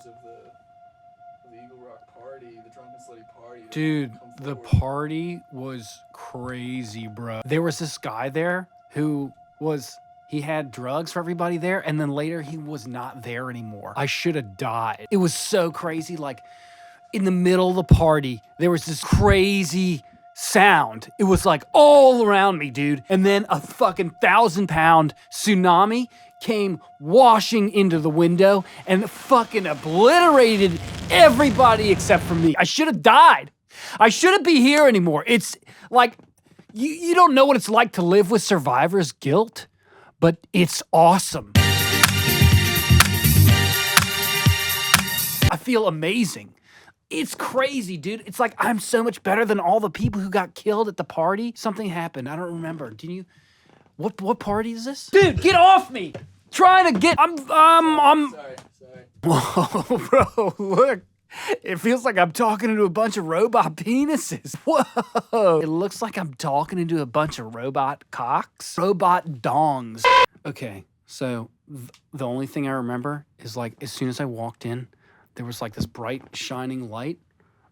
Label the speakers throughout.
Speaker 1: members of the Eagle Rock party, the Drunken Slutty party.
Speaker 2: Dude, the party was crazy, bro. There was this guy there who he had drugs for everybody there, and then later he was not there anymore. I should have died. It was so crazy. Like, in the middle of the party, there was this crazy sound. It was like all around me, dude. And then a fucking 1,000-pound tsunami came washing into the window and fucking obliterated everybody except for me. I should have died. I shouldn't be here anymore. It's like, you don't know what it's like to live with survivor's guilt, but it's awesome. I feel amazing. It's crazy, dude. It's like I'm so much better than all the people who got killed at the party. Something happened. I don't remember. Did you? What party is this? Dude, get off me! Trying to get. I'm.
Speaker 1: Sorry.
Speaker 2: Whoa, bro! Look, it feels like I'm talking into a bunch of robot penises. Whoa! It looks like I'm talking into a bunch of robot cocks, robot dongs. Okay, so the only thing I remember is like as soon as I walked in, there was like this bright shining light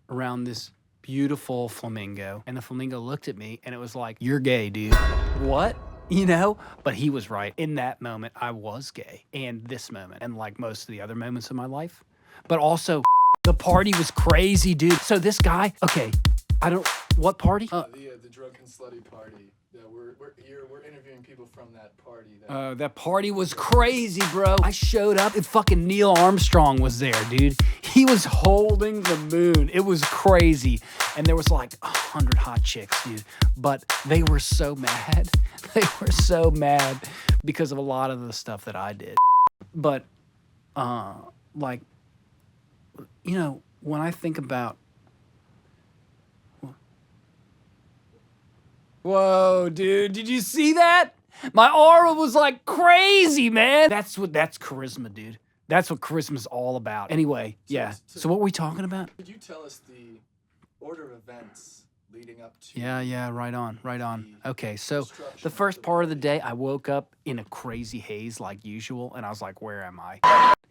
Speaker 2: around this beautiful flamingo. And the flamingo looked at me and it was like, "You're gay, dude." What? You know? But he was right. In that moment, I was gay. And this moment, and like most of the other moments of my life. But also, the party was crazy, dude. So this guy, okay, what party?
Speaker 1: The Drunken Slutty party. Yeah, we're interviewing people from that party.
Speaker 2: That party was crazy, bro. I showed up and fucking Neil Armstrong was there, dude. He was holding the moon. It was crazy. And there was like 100 hot chicks, dude. But they were so mad. They were so mad because of a lot of the stuff that I did. But, like, you know, when I think about... Whoa, dude, did you see that? My aura was like crazy, man. That's charisma, dude. That's what charisma's all about. Anyway, yeah. So what were we talking about?
Speaker 1: Could you tell us the order of events leading up to...
Speaker 2: Yeah, right on. Okay, so the first part of the day, I woke up in a crazy haze like usual, and I was like, where am I?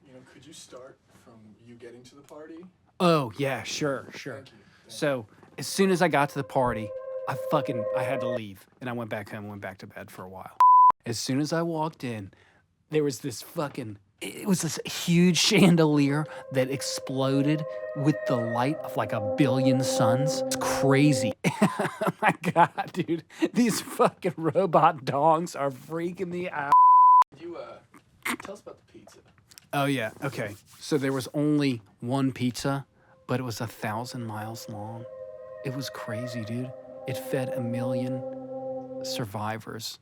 Speaker 1: You know, could you start from you getting to the party?
Speaker 2: Oh, yeah, sure.
Speaker 1: Thank you.
Speaker 2: So as soon as I got to the party, I had to leave, and I went back home and went back to bed for a while. As soon as I walked in, there was this it was this huge chandelier that exploded with the light of like 1 billion suns. It's crazy. Oh my God, dude. These fucking robot dongs are freaking me out.
Speaker 1: Could you, tell us about the pizza.
Speaker 2: Oh, yeah. Okay. So there was only one pizza, but it was 1,000 miles long. It was crazy, dude. It fed 1 million survivors.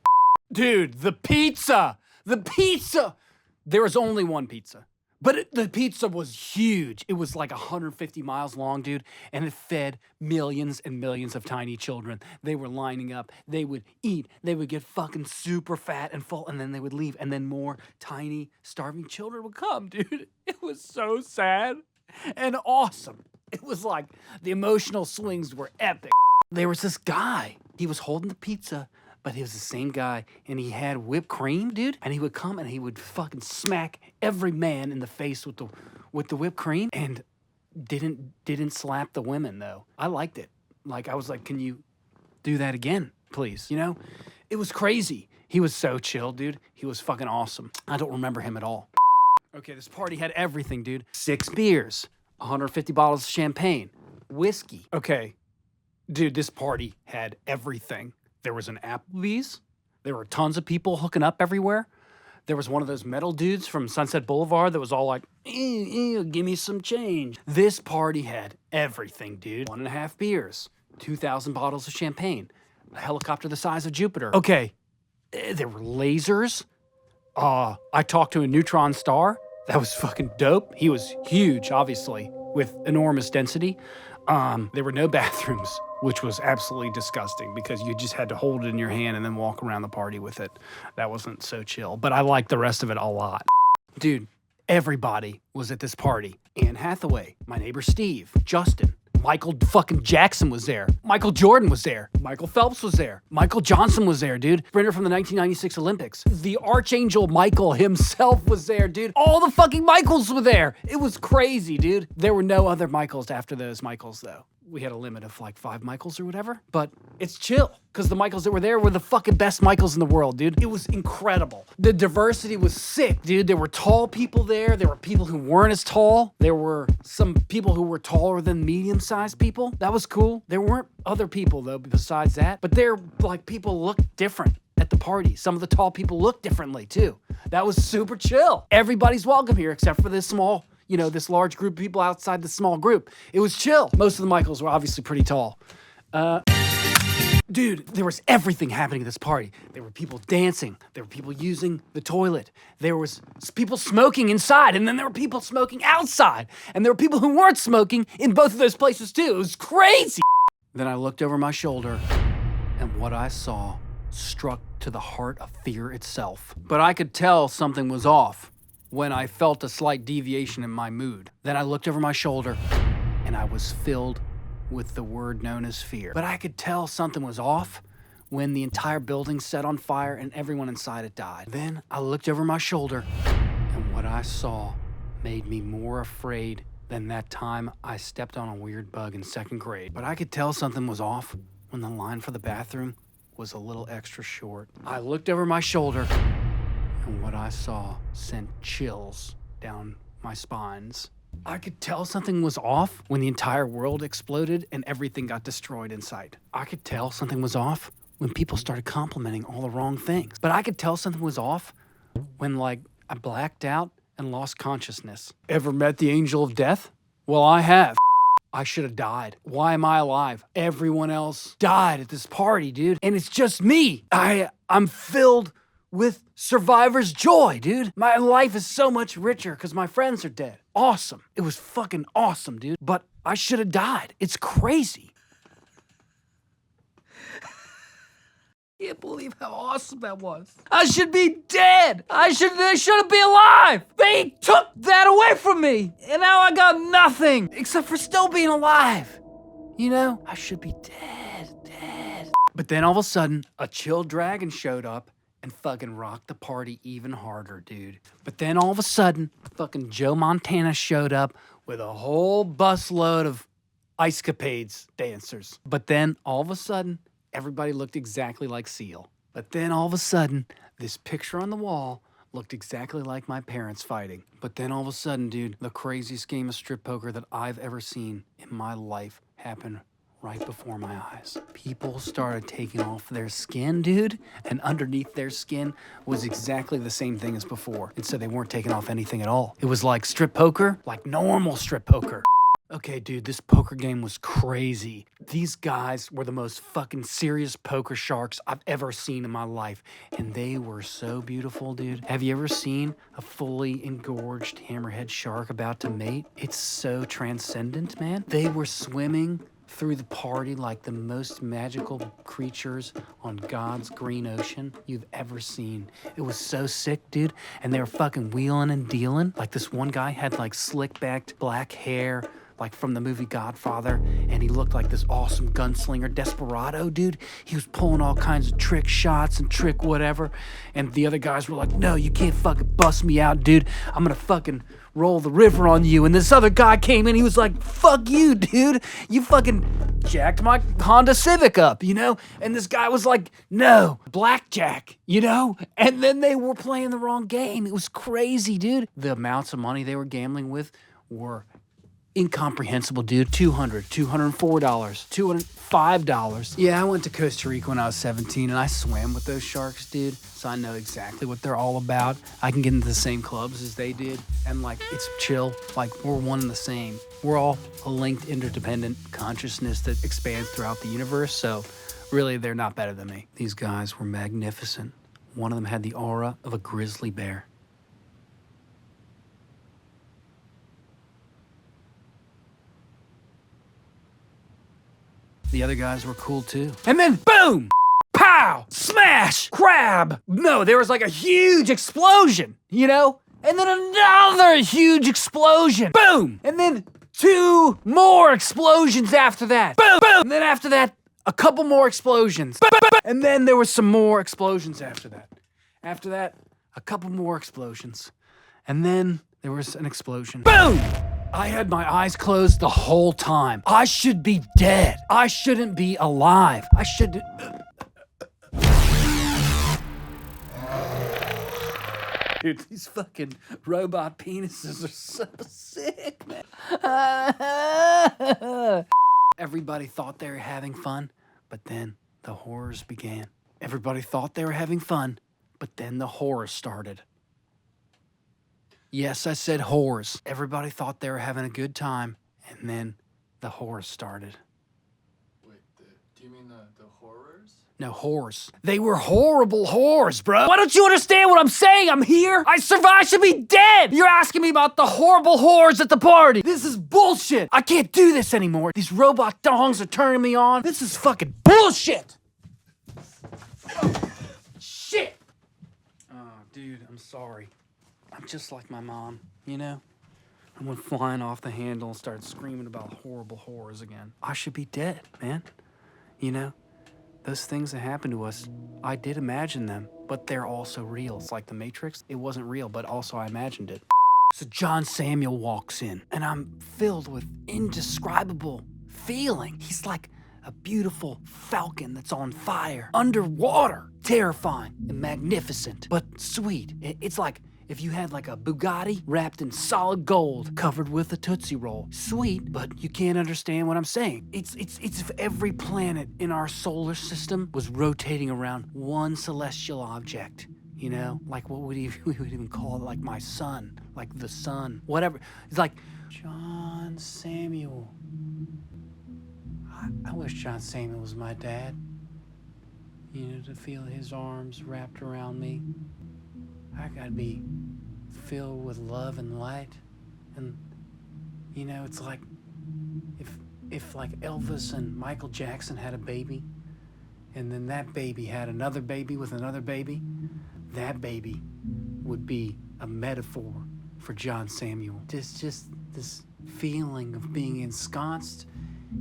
Speaker 2: Dude, the pizza! There was only one pizza, but the pizza was huge. It was like 150 miles long, dude, and it fed millions and millions of tiny children. They were lining up. They would eat. They would get fucking super fat and full, and then they would leave, and then more tiny, starving children would come, dude. It was so sad and awesome. It was like the emotional swings were epic. There was this guy. He was holding the pizza, but he was the same guy, and he had whipped cream, dude. And he would come and he would fucking smack every man in the face with the whipped cream, and didn't slap the women though. I liked it. Like I was like, can you do that again, please? You know, it was crazy. He was so chill, dude. He was fucking awesome. I don't remember him at all. Okay, this party had everything, dude. 6 beers, 150 bottles of champagne, whiskey. Okay. Dude, this party had everything. There was an Applebee's. There were tons of people hooking up everywhere. There was one of those metal dudes from Sunset Boulevard that was all like, give me some change. This party had everything, dude. 1.5 beers, 2,000 bottles of champagne, a helicopter the size of Jupiter. Okay, there were lasers. I talked to a neutron star. That was fucking dope. He was huge, obviously, with enormous density. There were no bathrooms, which was absolutely disgusting because you just had to hold it in your hand and then walk around the party with it. That wasn't so chill, but I liked the rest of it a lot. Dude, everybody was at this party. Anne Hathaway, my neighbor Steve, Justin, Michael fucking Jackson was there. Michael Jordan was there. Michael Phelps was there. Michael Johnson was there, dude. Sprinter from the 1996 Olympics. The Archangel Michael himself was there, dude. All the fucking Michaels were there. It was crazy, dude. There were no other Michaels after those Michaels, though. We had a limit of like 5 Michaels or whatever, but it's chill because the Michaels that were there were the fucking best Michaels in the world, dude. It was incredible. The diversity was sick, dude. There were tall people there. There were people who weren't as tall. There were some people who were taller than medium-sized people. That was cool. There weren't other people though besides that, but they're like people looked different at the party. Some of the tall people looked differently too. That was super chill. Everybody's welcome here except for this small, this large group of people outside the small group. It was chill. Most of the Michaels were obviously pretty tall. Dude, there was everything happening at this party. There were people dancing. There were people using the toilet. There was people smoking inside, and then there were people smoking outside. And there were people who weren't smoking in both of those places too. It was crazy. Then I looked over my shoulder, and what I saw struck to the heart of fear itself. But I could tell something was off when I felt a slight deviation in my mood. Then I looked over my shoulder, and I was filled with the word known as fear. But I could tell something was off when the entire building set on fire and everyone inside it died. Then I looked over my shoulder, and what I saw made me more afraid than that time I stepped on a weird bug in 2nd grade. But I could tell something was off when the line for the bathroom was a little extra short. I looked over my shoulder, and what I saw sent chills down my spines. I could tell something was off when the entire world exploded and everything got destroyed in sight. I could tell something was off when people started complimenting all the wrong things. But I could tell something was off when, I blacked out and lost consciousness. Ever met the angel of death? Well, I have. I should have died. Why am I alive? Everyone else died at this party, dude. And it's just me. I'm filled with survivor's joy, dude. My life is so much richer because my friends are dead. Awesome. It was fucking awesome, dude. But I should have died. It's crazy. Can't believe how awesome that was. I should be dead. I shouldn't be alive. They took that away from me. And now I got nothing except for still being alive. I should be dead. But then all of a sudden, a chill dragon showed up and fucking rocked the party even harder, dude. But then all of a sudden, fucking Joe Montana showed up with a whole busload of Ice Capades dancers. But then all of a sudden, everybody looked exactly like Seal. But then all of a sudden, this picture on the wall looked exactly like my parents fighting. But then all of a sudden, dude, the craziest game of strip poker that I've ever seen in my life happened right before my eyes. People started taking off their skin, dude, and underneath their skin was exactly the same thing as before. And so they weren't taking off anything at all. It was like strip poker, like normal strip poker. Okay, dude, this poker game was crazy. These guys were the most fucking serious poker sharks I've ever seen in my life. And they were so beautiful, dude. Have you ever seen a fully engorged hammerhead shark about to mate? It's so transcendent, man. They were swimming through the party like the most magical creatures on God's green ocean you've ever seen. It was so sick, dude. And they were fucking wheeling and dealing. Like this one guy had slick-backed black hair, like from the movie Godfather, and he looked like this awesome gunslinger desperado, dude. He was pulling all kinds of trick shots and trick whatever, and the other guys were like, no, you can't fucking bust me out, dude. I'm gonna fucking roll the river on you. And this other guy came in, he was like, fuck you, dude. You fucking jacked my Honda Civic up, And this guy was like, no, blackjack, And then they were playing the wrong game. It was crazy, dude. The amounts of money they were gambling with were incomprehensible, dude. $200, $204, $205. Yeah, I went to Costa Rica when I was 17 and I swam with those sharks, dude. So I know exactly what they're all about. I can get into the same clubs as they did. And it's chill. We're one and the same. We're all a linked, interdependent consciousness that expands throughout the universe. So really, they're not better than me. These guys were magnificent. One of them had the aura of a grizzly bear. The other guys were cool too. And then boom, pow, smash, grab. No, there was a huge explosion, And then another huge explosion. Boom. And then 2 more explosions after that. Boom, boom. And then after that, a couple more explosions. Boom, boom, boom. And then there was some more explosions after that. After that, a couple more explosions. And then there was an explosion. Boom! I had my eyes closed the whole time. I should be dead. I shouldn't be alive. I should... Dude, these fucking robot penises are so sick, man. Everybody thought they were having fun, but then the horrors began. Everybody thought they were having fun, but then the horrors started. Yes, I said horrors. Everybody thought they were having a good time, and then the horrors started.
Speaker 1: Wait, do you mean the horrors?
Speaker 2: No, whores. They were horrible whores, bro. Why don't you understand what I'm saying? I'm here. I survived. I should be dead. You're asking me about the horrible whores at the party. This is bullshit. I can't do this anymore. These robot dongs are turning me on. This is fucking bullshit. Shit. Oh, dude, I'm sorry. I'm just like my mom, you know? I went flying off the handle and started screaming about horrible whores again. I should be dead, man. You know? Those things that happen to us, I did imagine them, but they're also real. It's like the Matrix. It wasn't real, but also I imagined it. So John Samuel walks in, and I'm filled with indescribable feeling. He's like a beautiful falcon that's on fire, underwater, terrifying and magnificent, but sweet. It's like if you had like a Bugatti wrapped in solid gold, covered with a Tootsie Roll. Sweet, but you can't understand what I'm saying. It's if every planet in our solar system was rotating around one celestial object. You know, like what we would even call it, like my sun, like the sun, whatever. It's like John Samuel. I wish John Samuel was my dad. You know, to feel his arms wrapped around me. I gotta be filled with love and light. And, you know, it's like if like Elvis and Michael Jackson had a baby, and then that baby had another baby with another baby, that baby would be a metaphor for John Samuel. Just this feeling of being ensconced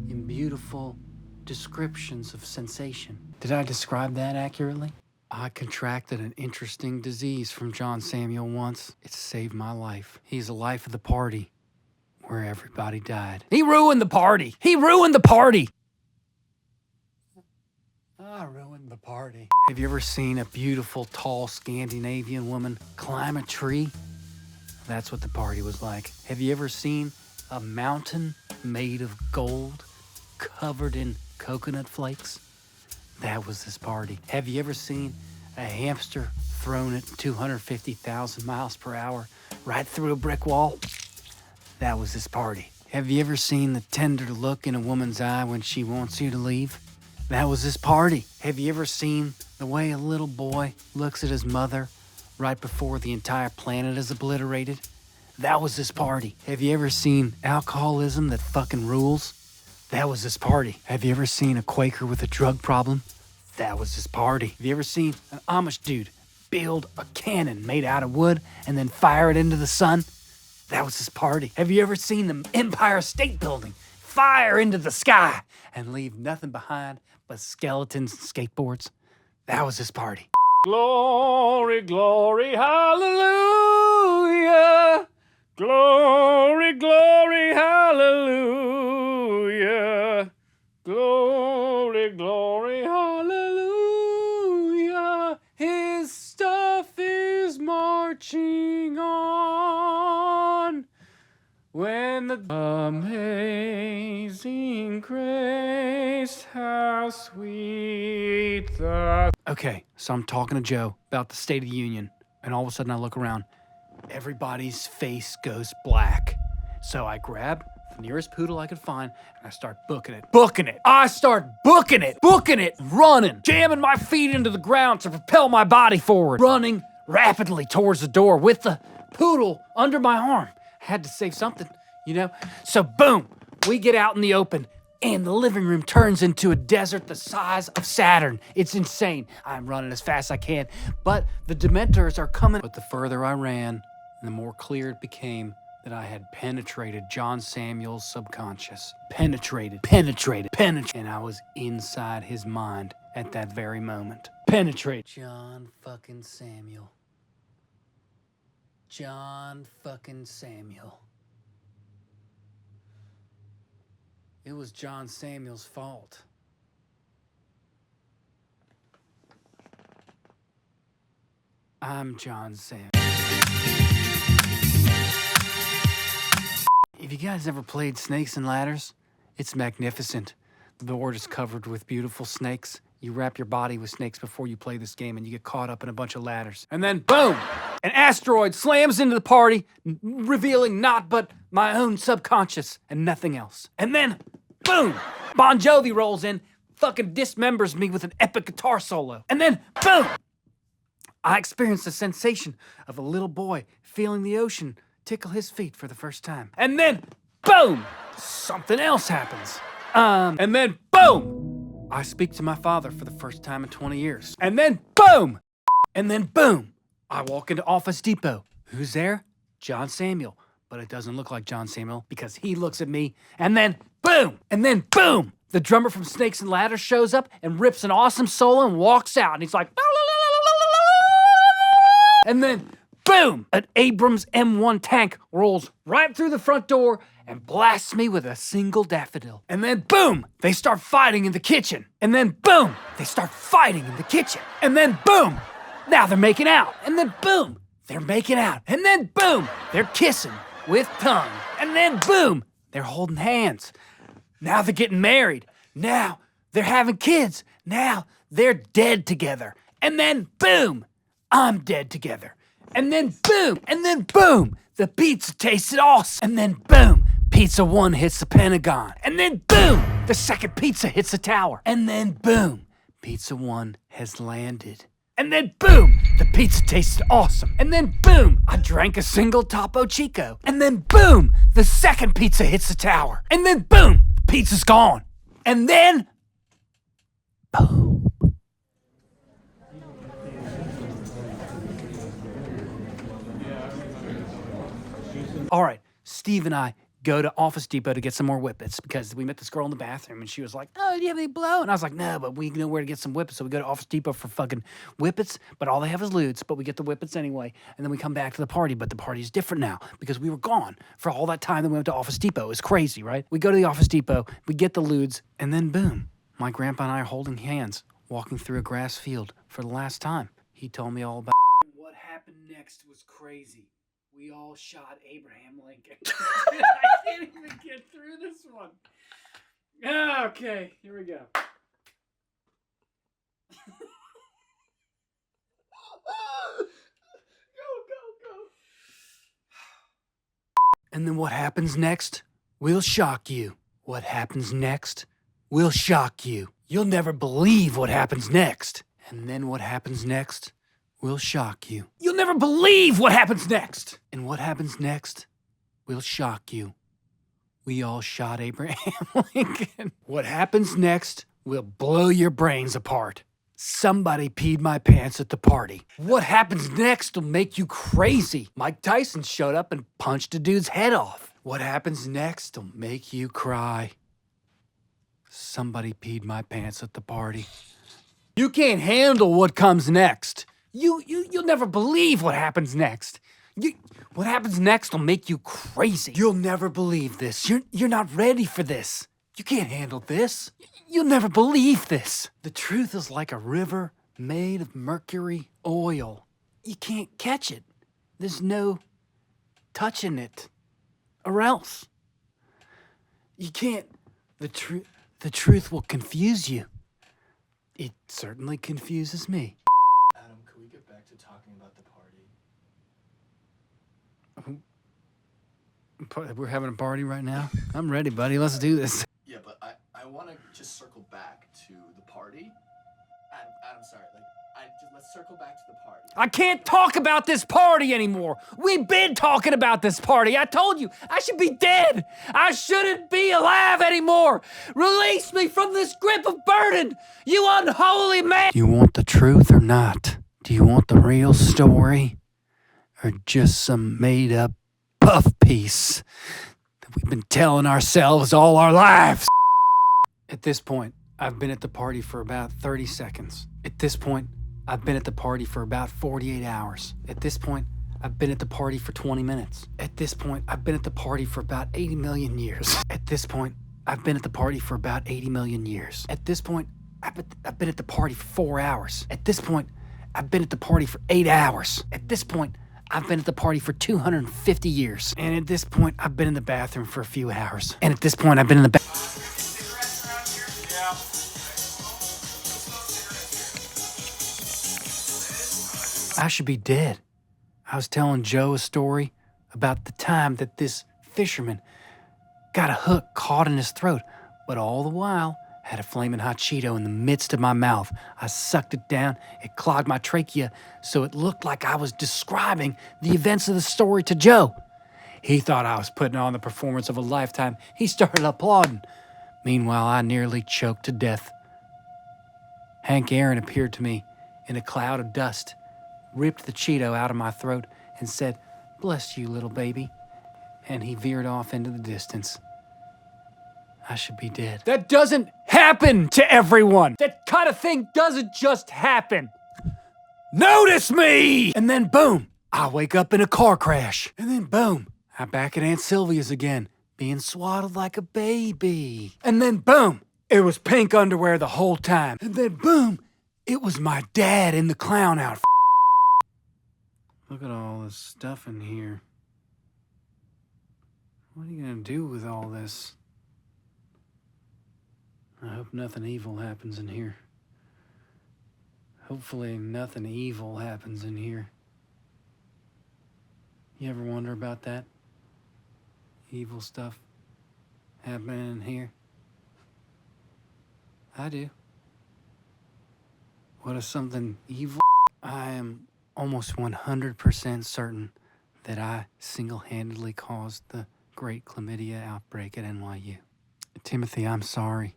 Speaker 2: in beautiful descriptions of sensation. Did I describe that accurately? I contracted an interesting disease from John Samuel once. It saved my life. He's the life of the party where everybody died. He ruined the party. He ruined the party. I ruined the party. Have you ever seen a beautiful, tall Scandinavian woman climb a tree? That's what the party was like. Have you ever seen a mountain made of gold covered in coconut flakes? That was this party. Have you ever seen a hamster thrown at 250,000 miles per hour right through a brick wall? That was this party. Have you ever seen the tender look in a woman's eye when she wants you to leave? That was this party. Have you ever seen the way a little boy looks at his mother right before the entire planet is obliterated? That was this party. Have you ever seen alcoholism that fucking rules? That was this party. Have you ever seen a Quaker with a drug problem? That was this party. Have you ever seen an Amish dude build a cannon made out of wood and then fire it into the sun? That was this party. Have you ever seen the Empire State Building fire into the sky and leave nothing behind but skeletons and skateboards? That was this party. Glory, glory, hallelujah. Glory, glory, hallelujah. Glory, glory, hallelujah. His stuff is marching on. When the amazing grace, how sweet the... Okay, so I'm talking to Joe about the State of the Union, and all of a sudden I look around. Everybody's face goes black. So I grab the nearest poodle I could find, and I start booking it. I start booking it, running, jamming my feet into the ground to propel my body forward, running rapidly towards the door with the poodle under my arm. I had to save something, you know? So boom, we get out in the open, and the living room turns into a desert the size of Saturn. It's insane. I'm running as fast as I can, but the Dementors are coming. But the further I ran, the more clear it became that I had penetrated John Samuel's subconscious. Penetrated. And I was inside his mind at that very moment. Penetrate. John fucking Samuel. John fucking Samuel. It was John Samuel's fault. I'm John Samuel. If you guys ever played Snakes and Ladders, it's magnificent. The board is covered with beautiful snakes. You wrap your body with snakes before you play this game, and you get caught up in a bunch of ladders. And then, boom! An asteroid slams into the party, revealing naught but my own subconscious and nothing else. And then, boom! Bon Jovi rolls in, fucking dismembers me with an epic guitar solo. And then, boom! I experienced the sensation of a little boy feeling the ocean tickle his feet for the first time. And then, boom! Something else happens. And then, boom! I speak to my father for the first time in 20 years. And then, boom! And then, boom! I walk into Office Depot. Who's there? John Samuel. But it doesn't look like John Samuel because he looks at me. And then, boom! And then, boom! The drummer from Snakes and Ladders shows up and rips an awesome solo and walks out. And he's like, and then, boom! An Abrams M1 tank rolls right through the front door and blasts me with a single daffodil. And then, boom! They start fighting in the kitchen. And then, boom! They start fighting in the kitchen. And then, boom! Now they're making out. And then, boom! They're making out. And then, boom! They're kissing with tongue. And then, boom! They're holding hands. Now they're getting married. Now they're having kids. Now they're dead together. And then, boom! I'm dead together. And then boom, the pizza tasted awesome. And then boom, pizza 1 hits the Pentagon. And then boom, the second pizza hits the tower. And then boom, pizza 1 has landed. And then boom, the pizza tasted awesome. And then boom, I drank a single Topo Chico. And then boom, the second pizza hits the tower. And then boom, pizza's gone. And then boom. All right, Steve and I go to Office Depot to get some more whippets because we met this girl in the bathroom and she was like, oh, do you have any blow? And I was like, no, but we know where to get some whippets. So we go to Office Depot for fucking whippets, but all they have is lewds, but we get the whippets anyway. And then we come back to the party, but the party's different now because we were gone for all that time that we went to Office Depot. It was crazy, right? We go to the Office Depot, we get the lewds, and then boom, my grandpa and I are holding hands, walking through a grass field for the last time. He told me all about what happened next was crazy. We all shot Abraham Lincoln. I can't even get through this one. Okay, here we go. Go. And then what happens next will shock you. What happens next will shock you. You'll never believe what happens next. And then what happens next will shock you. You'll never believe what happens next. And what happens next will shock you. We all shot Abraham Lincoln. What happens next will blow your brains apart. Somebody peed my pants at the party. What happens next will make you crazy. Mike Tyson showed up and punched a dude's head off. What happens next will make you cry. Somebody peed my pants at the party. You can't handle what comes next. You'll never believe what happens next. What happens next will make you crazy. You'll never believe this. You're not ready for this. You can't handle this. You'll never believe this. The truth is like a river made of mercury oil. You can't catch it. There's no touching it. Or else. You can't. The truth will confuse you. It certainly confuses me.
Speaker 1: Talking about the party.
Speaker 2: We're having a party right now? I'm ready, buddy. Let's do this.
Speaker 1: Yeah, but I want to just circle back to the party. I'm sorry. Let's circle back to the party.
Speaker 2: I can't talk about this party anymore. We've been talking about this party. I told you, I should be dead. I shouldn't be alive anymore. Release me from this grip of burden, you unholy man. Do you want the truth or not? Do you want the real story? Or just some made-up puff piece that we've been telling ourselves all our lives. At this point, I've been at the party for about 30 seconds. At this point, I've been at the party for about 48 hours. At this point, I've been at the party for 20 minutes. At this point, I've been at the party for about 80 million years. At this point, I've been at the party for about 80 million years. At this point, I've been at the party for 4 hours. At this point, I've been at the party for 8 hours. At this point, I've been at the party for 250 years. And at this point, I've been in the bathroom for a few hours. And at this point, I've been in the bathroom. I should be dead. I was telling Joe a story about the time that this fisherman got a hook caught in his throat, but all the while had a flaming hot Cheeto in the midst of my mouth. I sucked it down, it clogged my trachea, so it looked like I was describing the events of the story to Joe. He thought I was putting on the performance of a lifetime. He started applauding. Meanwhile, I nearly choked to death. Hank Aaron appeared to me in a cloud of dust, ripped the Cheeto out of my throat, and said, "Bless you, little baby." And he veered off into the distance. I should be dead. That doesn't happen to everyone. That kind of thing doesn't just happen. Notice me! And then boom, I wake up in a car crash. And then boom, I'm back at Aunt Sylvia's again, being swaddled like a baby. And then boom, it was pink underwear the whole time. And then boom, it was my dad in the clown outfit. Look at all this stuff in here. What are you gonna do with all this? I hope nothing evil happens in here. Hopefully nothing evil happens in here. You ever wonder about that? Evil stuff happening in here? I do. What if something evil? I am almost 100% certain that I single-handedly caused the great chlamydia outbreak at NYU. Timothy, I'm sorry.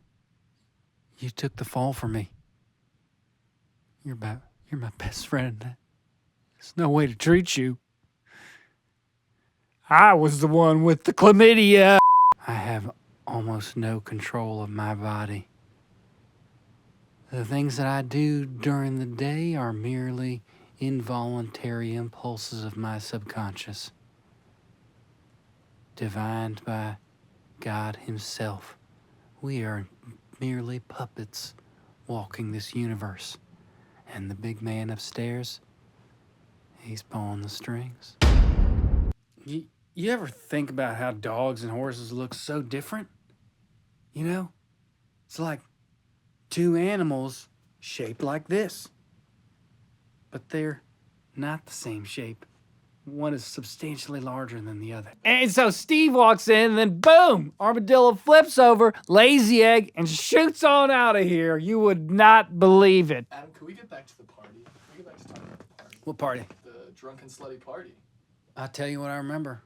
Speaker 2: You took the fall for me. You're my best friend. There's no way to treat you. I was the one with the chlamydia. I have almost no control of my body. The things that I do during the day are merely involuntary impulses of my subconscious, divined by God Himself. We are merely puppets walking this universe, and the big man upstairs, he's pulling the strings. You ever think about how dogs and horses look so different? You know, it's like two animals shaped like this, but they're not the same shape. One is substantially larger than the other. And so Steve walks in, and then boom, Armadillo flips over, lays the egg, and shoots on out of here. You would not believe it.
Speaker 1: Adam, can we get back to the party? Can we get back to talking about the party?
Speaker 2: What party?
Speaker 1: The drunken slutty party.
Speaker 2: I'll tell you what I remember.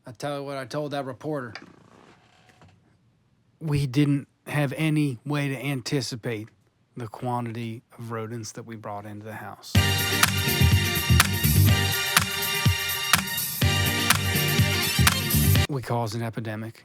Speaker 2: I'll tell you what I told that reporter. We didn't have any way to anticipate the quantity of rodents that we brought into the house. We caused an epidemic.